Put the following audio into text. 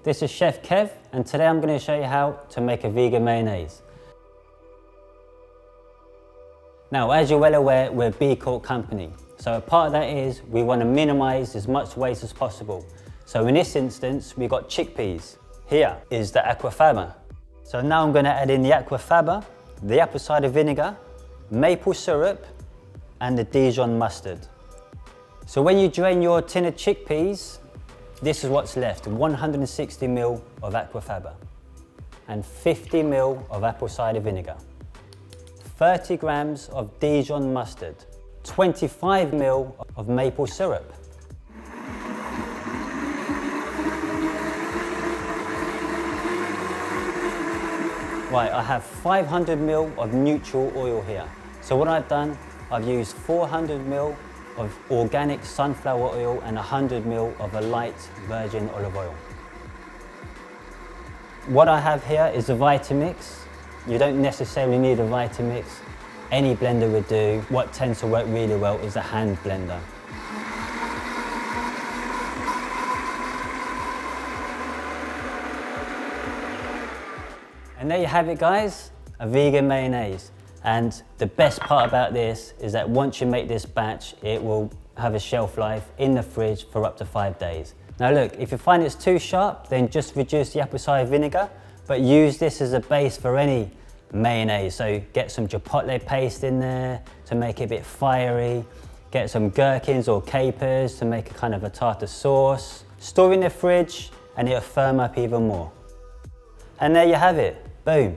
this is Chef Kev, and today I'm going to show you how to make a vegan mayonnaise. Now, as you're well aware, we're a BCorp company. So a part of that is we want to minimize as much waste as possible. So in this instance, we've got chickpeas. Here is the Aquafaba. So now I'm going to add in the Aquafaba, the apple cider vinegar, maple syrup, and the Dijon mustard. So when you drain your tin of chickpeas, this is what's left: 160 ml of Aquafaba and 50 ml of apple cider vinegar, 30 grams of Dijon mustard, 25 ml of maple syrup. Right, I have 500 ml of neutral oil here. So what I've done, I've used 400 ml of organic sunflower oil and 100 ml of a light virgin olive oil. What I have here is a Vitamix. You don't necessarily need a Vitamix. Any blender would do. What tends to work really well is a hand blender. And there you have it, guys, a vegan mayonnaise. And the best part about this is that once you make this batch, it will have a shelf life in the fridge for up to 5 days. Now look, if you find it's too sharp, then just reduce the apple cider vinegar, but use this as a base for any mayonnaise. So get some chipotle paste in there to make it a bit fiery. Get some gherkins or capers to make a kind of a tartar sauce. Store in the fridge and it'll firm up even more. And there you have it, boom.